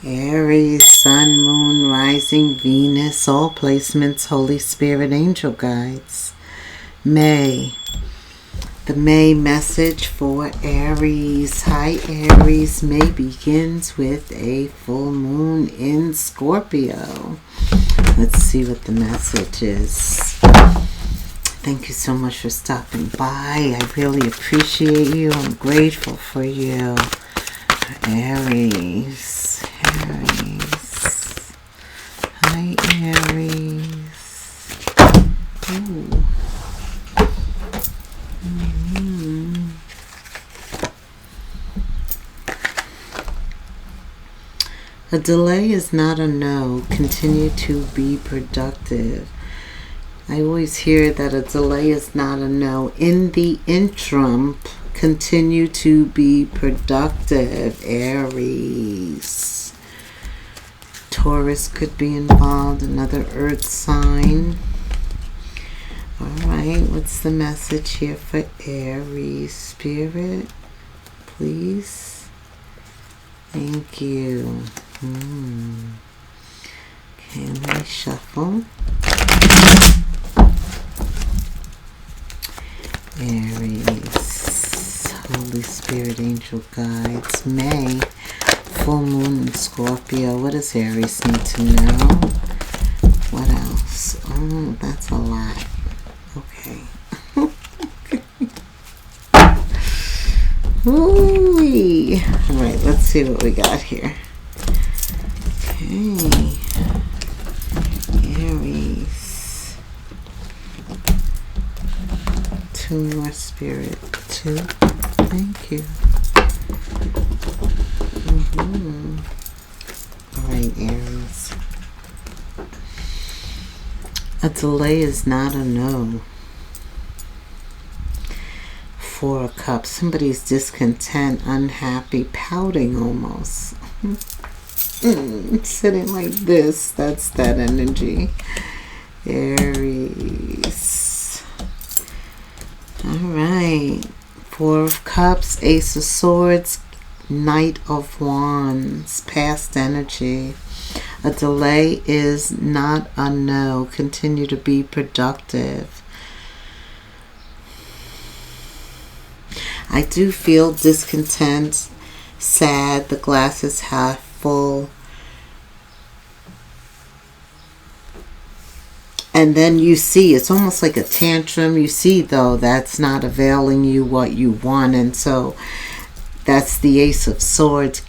Aries, Sun, Moon, Rising, Venus, all placements, Holy Spirit, Angel Guides. May. The May message for Aries. Hi Aries. May begins with a full moon in Scorpio. Let's see what the message is. Thank you so much for stopping by. I really appreciate you. I'm grateful for you. Aries. Aries. Hi Aries. Ooh. A delay is not a no. Continue to be productive. I always hear that a delay is not a no. In the interim, continue to be productive, Aries. Taurus could be involved, another earth sign. Alright, what's the message here for Aries? Spirit, please. Thank you. Okay, let me shuffle. Aries, Holy Spirit, Angel Guides. May, full moon in Scorpio. What does Aries need to know? What else? Oh, that's a lot. Okay. Ooh-wee. All right, let's see what we got here. Okay. Aries. 2 more, Spirit. 2. Thank you. All right, Aries. A delay is not a no. 4 of Cups. Somebody's discontent, unhappy, pouting almost. Sitting like this. That's that energy. Aries. Alright. 4 of Cups, Ace of Swords, Knight of Wands. Past energy. A delay is not a no. Continue to be productive. I do feel discontent, sad, the glass is half full. And then you see, it's almost like a tantrum. You see, though, that's not availing you what you want. And so that's the Ace of Swords,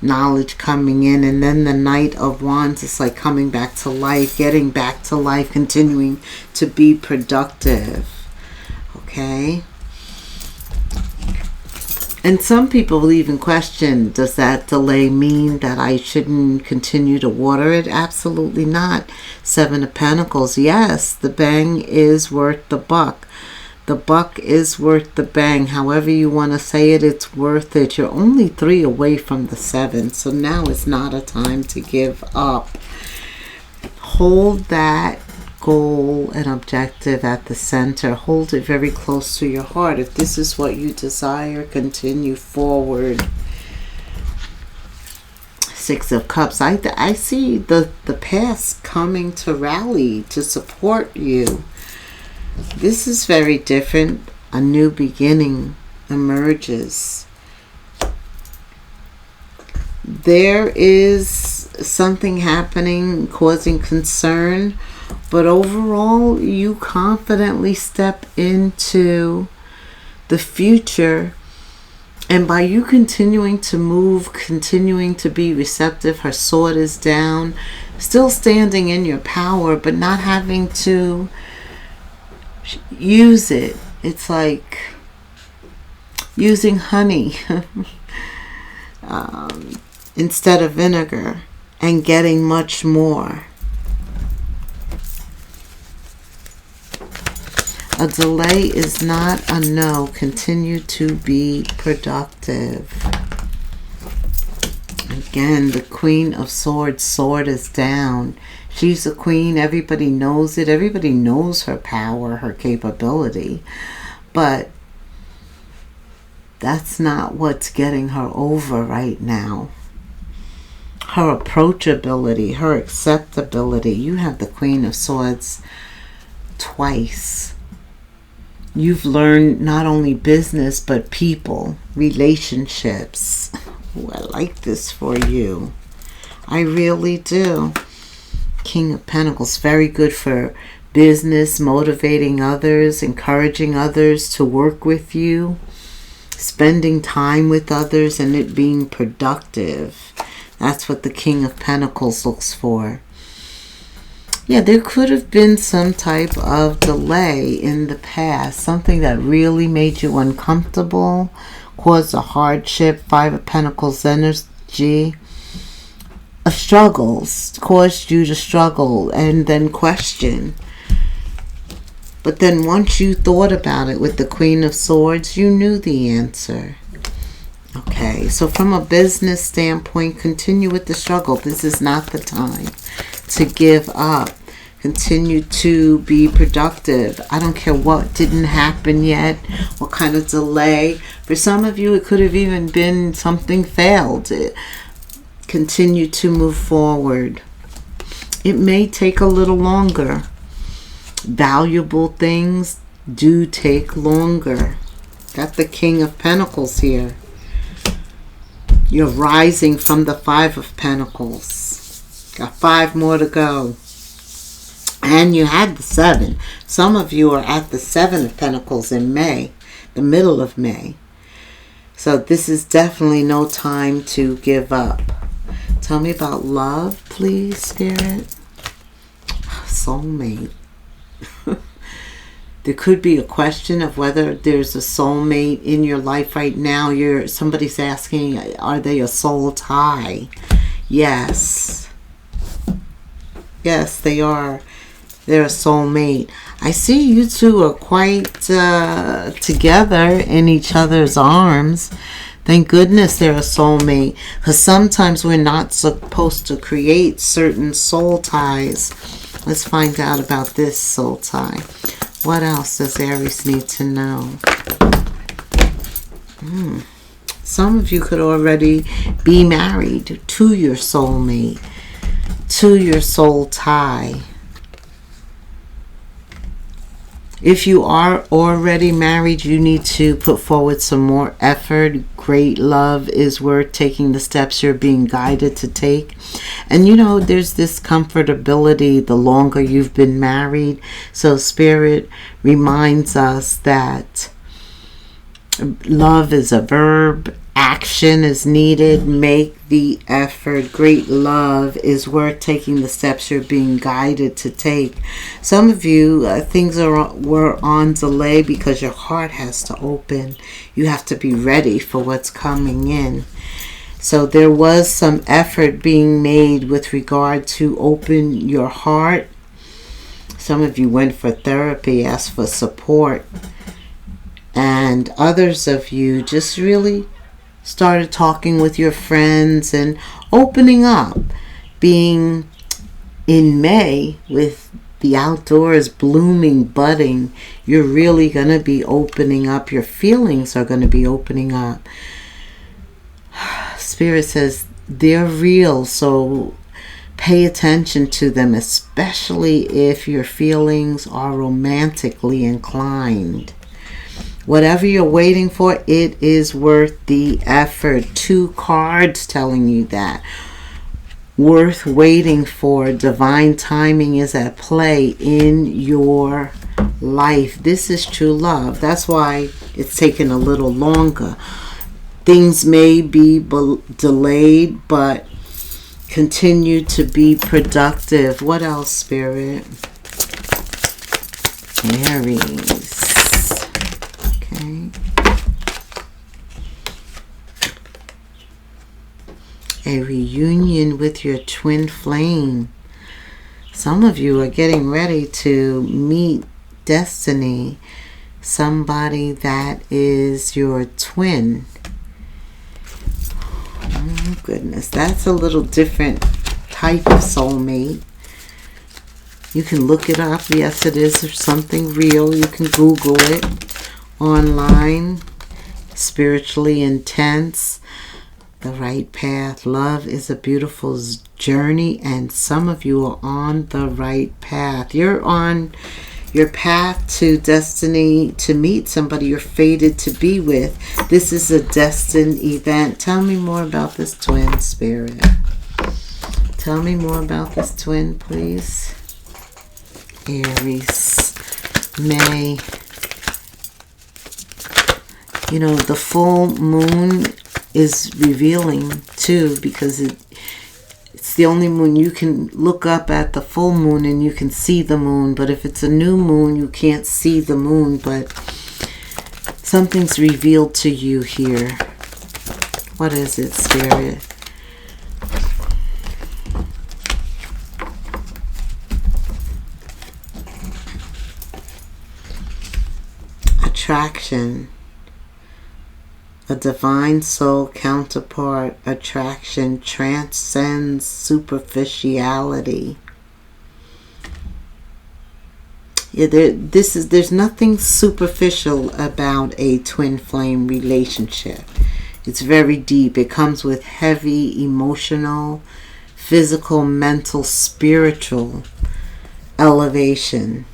knowledge coming in. And then the Knight of Wands is like coming back to life, getting back to life, continuing to be productive. Okay? And some people will even question, does that delay mean that I shouldn't continue to water it? Absolutely not. 7 of Pentacles. Yes, the bang is worth the buck. The buck is worth the bang. However you want to say it, it's worth it. You're only 3 away from the 7. So now is not a time to give up. Hold that goal and objective at the center. Hold it very close to your heart. If this is what you desire, continue forward. 6 of Cups. I see the past coming to rally, to support you. This is very different. A new beginning emerges. There is something happening causing concern, but overall you confidently step into the future. And by you continuing to move, continuing to be receptive, her sword is down, still standing in your power, but not having to use it. It's like using honey instead of vinegar and getting much more. A delay is not a no. Continue to be productive. Again, the Queen of Swords, sword is down. She's a queen. Everybody knows it. Everybody knows her power, her capability. But that's not what's getting her over right now. her approachability, her acceptability. You have the Queen of Swords twice. You've learned not only business, but people, relationships. Ooh, I like this for you. I really do. King of Pentacles, very good for business, motivating others, encouraging others to work with you, spending time with others, and it being productive. That's what the King of Pentacles looks for. Yeah, there could have been some type of delay in the past, something that really made you uncomfortable, caused a hardship. Five of Pentacles energy. Struggles caused you to struggle and then question. But then once you thought about it with the Queen of Swords, you knew the answer. Okay, so from a business standpoint, continue with the struggle. This is not the time to give up. Continue to be productive. I don't care what didn't happen yet, what kind of delay. For some of you, it could have even been something failed. Continue to move forward. It may take a little longer. Valuable things do take longer. Got the King of Pentacles here. You're rising from the Five of Pentacles. Got 5 more to go. And you had the 7. Some of you are at the 7 of Pentacles in May, the middle of May. So this is definitely no time to give up. Tell me about love, please, Spirit. Soulmate. There could be a question of whether there's a soulmate in your life right now. Somebody's asking, are they a soul tie? Yes. Yes, they are. They're a soulmate. I see you two are quite together in each other's arms. Thank goodness they're a soulmate. Because sometimes we're not supposed to create certain soul ties. Let's find out about this soul tie. What else does Aries need to know? Some of you could already be married to your soulmate, to your soul tie. If you are already married, you need to put forward some more effort. Great love is worth taking the steps you're being guided to take. And you know, there's this comfortability the longer you've been married. So Spirit reminds us that love is a verb. Action is needed. Make the effort. Great love is worth taking the steps you're being guided to take. Some of you, things were on delay because your heart has to open. You have to be ready for what's coming in. So there was some effort being made with regard to open your heart. Some of you went for therapy, asked for support. And others of you just really started talking with your friends and opening up. Being in May with the outdoors blooming, budding, you're really going to be opening up. Your feelings are going to be opening up. Spirit says they're real, so pay attention to them, especially if your feelings are romantically inclined. Whatever you're waiting for, it is worth the effort. 2 cards telling you that. Worth waiting for. Divine timing is at play in your life. This is true love. That's why it's taken a little longer. Things may be delayed, but continue to be productive. What else, Spirit? Aries. Okay. A reunion with your twin flame. Some of you are getting ready to meet destiny. Somebody that is your twin. Oh goodness, that's a little different type of soulmate. You can look it up. Yes, it is something real. You can Google it online. Spiritually intense. the right path. Love is a beautiful journey, and some of you are on the right path. You're on your path to destiny, to meet somebody you're fated to be with. This is a destined event. Tell me more about this twin, Spirit. Tell me more about this twin, please. Aries, May. You know, the full moon is revealing too, because it's the only moon. You can look up at the full moon and you can see the moon, but if it's a new moon, you can't see the moon, but something's revealed to you here. What is it, Spirit? Attraction. A divine soul counterpart. Attraction transcends superficiality. Yeah, there's nothing superficial about a twin flame relationship. It's very deep. It comes with heavy emotional, physical, mental, spiritual elevation.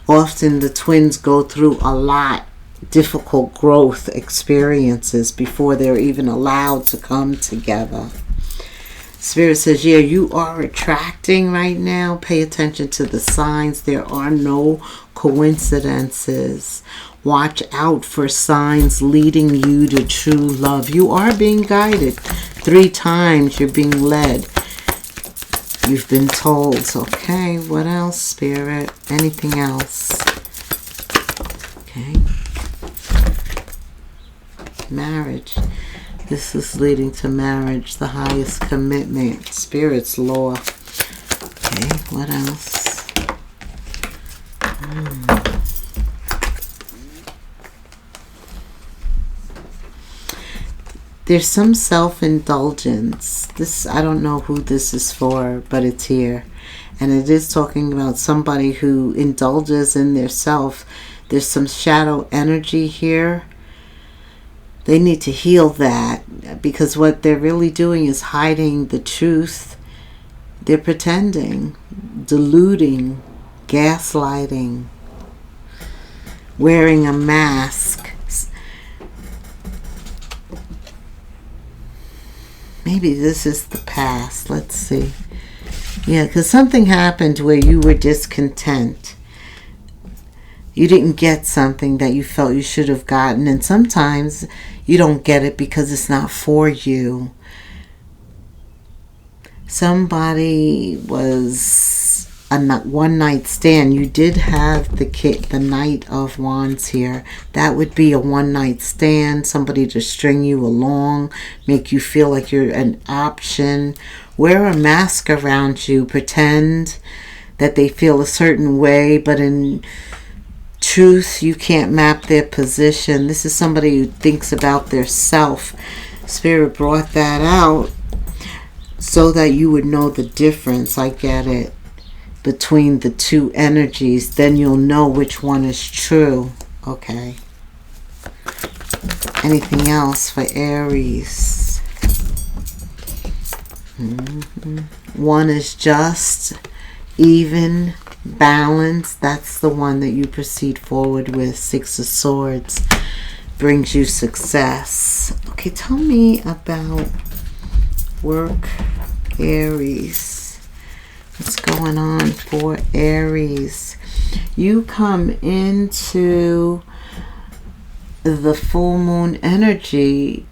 Often the twins go through a lot difficult growth experiences before they're even allowed to come together. Spirit says, yeah, you are attracting right now. Pay attention to the signs. There are no coincidences. Watch out for signs leading you to true love. You are being guided. 3 times you're being led. You've been told. Okay, what else, Spirit? Anything else? Okay. Marriage. This is leading to marriage, the highest commitment, Spirit's law. Okay, what else? There's some self-indulgence. This, I don't know who this is for, but it's here. And it is talking about somebody who indulges in their self. There's some shadow energy here. They need to heal that, because what they're really doing is hiding the truth. They're pretending, deluding, gaslighting, wearing a mask. Maybe this is the past. Let's see. Yeah, because something happened where you were discontent. You didn't get something that you felt you should have gotten. And sometimes you don't get it because it's not for you. Somebody was a one-night stand. You did have the Knight of Wands here. That would be a one-night stand. Somebody to string you along, make you feel like you're an option. Wear a mask around you. Pretend that they feel a certain way, but in truth, you can't map their position. This is somebody who thinks about their self. Spirit brought that out so that you would know the difference. I get it. Between the two energies, then you'll know which one is true. Okay. Anything else for Aries? One is just, even, balance. That's the one that you proceed forward with. 6 of Swords brings you success. Okay, tell me about work, Aries. What's going on for Aries? You come into the full moon energy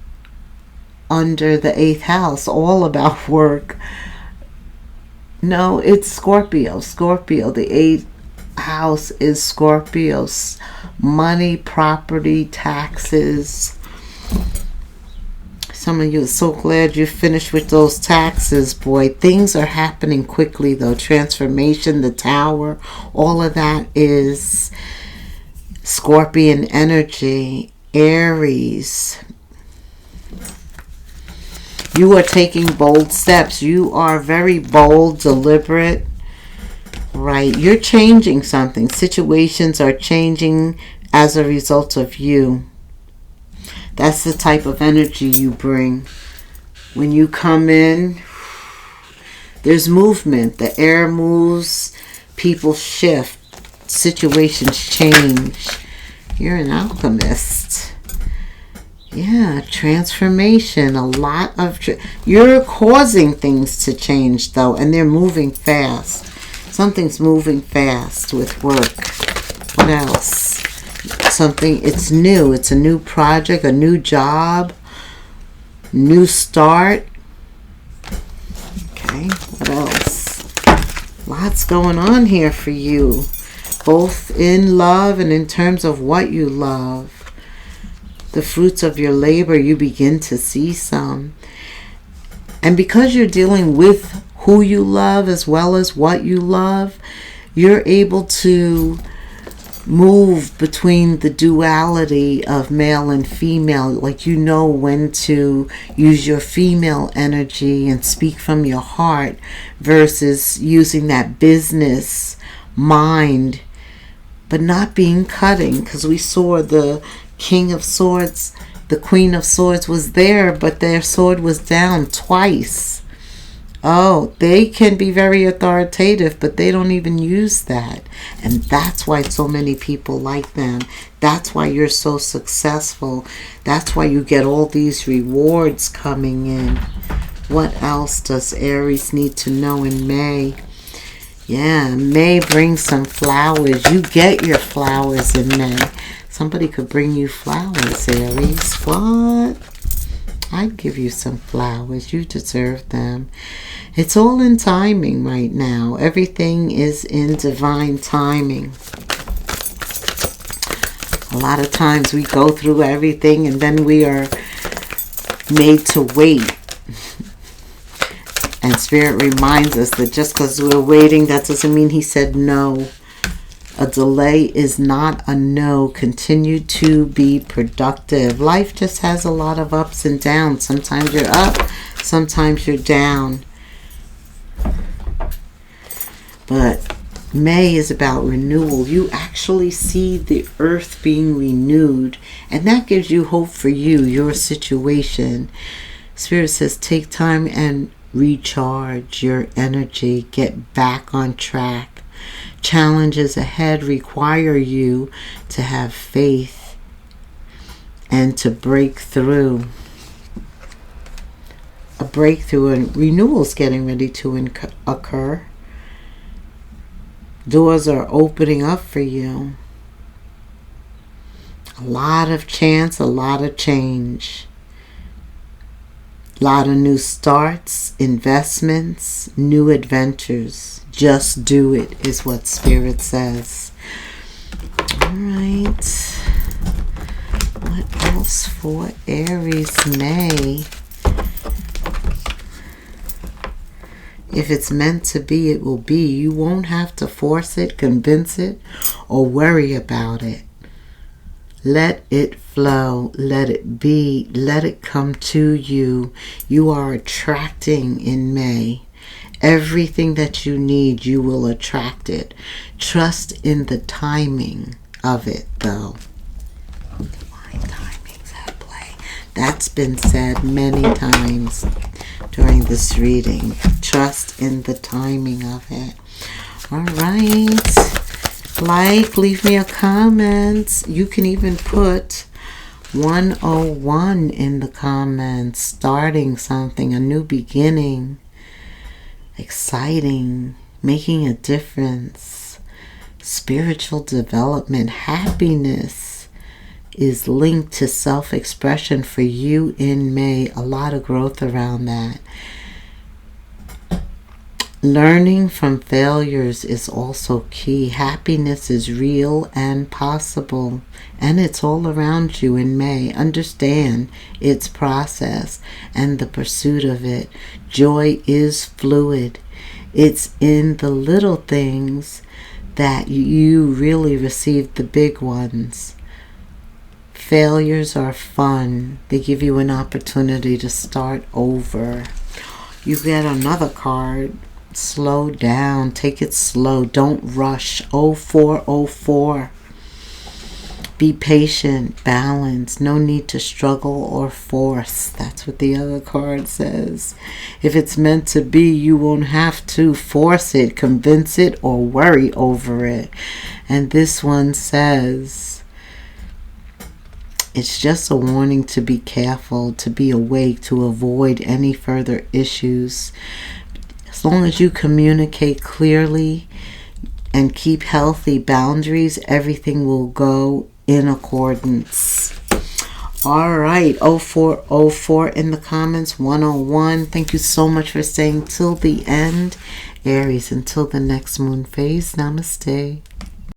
under the 8th house, all about work. No, it's Scorpio. Scorpio, the 8th house is Scorpio's money, property, taxes. Some of you are so glad you finished with those taxes, boy. Things are happening quickly, though. Transformation, the Tower, all of that is Scorpion energy. Aries, you are taking bold steps. You are very bold, deliberate. Right. You're changing something. Situations are changing as a result of you. That's the type of energy you bring. When you come in, there's movement. The air moves, people shift, situations change. You're an alchemist. Yeah, transformation. A lot of... You're causing things to change, though, and they're moving fast. Something's moving fast with work. What else? Something, it's new. It's a new project, a new job, new start. Okay, what else? Lots going on here for you, both in love and in terms of what you love. The fruits of your labor, you begin to see some. And because you're dealing with who you love as well as what you love, you're able to move between the duality of male and female. Like, you know when to use your female energy and speak from your heart versus using that business mind, but not being cutting. Because we saw the King of Swords, the Queen of Swords was there, but their sword was down twice. Oh, they can be very authoritative, but they don't even use that. And that's why so many people like them. That's why you're so successful. That's why you get all these rewards coming in. What else does Aries need to know in May? Yeah, May brings some flowers. You get your flowers in May. Somebody could bring you flowers, Aries. What? I'd give you some flowers. You deserve them. It's all in timing right now. Everything is in divine timing. A lot of times we go through everything and then we are made to wait. And Spirit reminds us that just because we're waiting, that doesn't mean He said no. A delay is not a no. Continue to be productive. Life just has a lot of ups and downs. Sometimes you're up, sometimes you're down. But May is about renewal. You actually see the earth being renewed, and that gives you hope for you, your situation. Spirit says take time and recharge your energy. Get back on track. Challenges ahead require you to have faith and to break through. A breakthrough and renewal is getting ready to occur. Doors are opening up for you. A lot of chance, a lot of change. A lot of new starts, investments, new adventures. Just do it is what Spirit says. All right. What else for Aries May? If it's meant to be, it will be. You won't have to force it, convince it, or worry about it. Let it flow. Let it be. Let it come to you. You are attracting in May. Everything that you need, you will attract it. Trust in the timing of it, though. Divine timings at play. That's been said many times during this reading. Trust in the timing of it. All right. Leave me a comment. You can even put 101 in the comments. Starting something, a new beginning. Exciting, making a difference, spiritual development, happiness is linked to self-expression for you in May. A lot of growth around that. Learning from failures is also key. Happiness is real and possible, and it's all around you in May. Understand its process and the pursuit of it. Joy is fluid. It's in the little things that you really receive the big ones. Failures are fun. They give you an opportunity to start over. You get another card. Slow down. Take it slow. Don't rush. 0404. Be patient, balance, no need to struggle or force. That's what the other card says. If it's meant to be, you won't have to force it, convince it, or worry over it. And this one says, it's just a warning to be careful, to be awake, to avoid any further issues. As long as you communicate clearly and keep healthy boundaries, everything will go in accordance. All right, 0404 in the comments, 101. Thank you so much for staying till the end. Aries, until the next moon phase, namaste.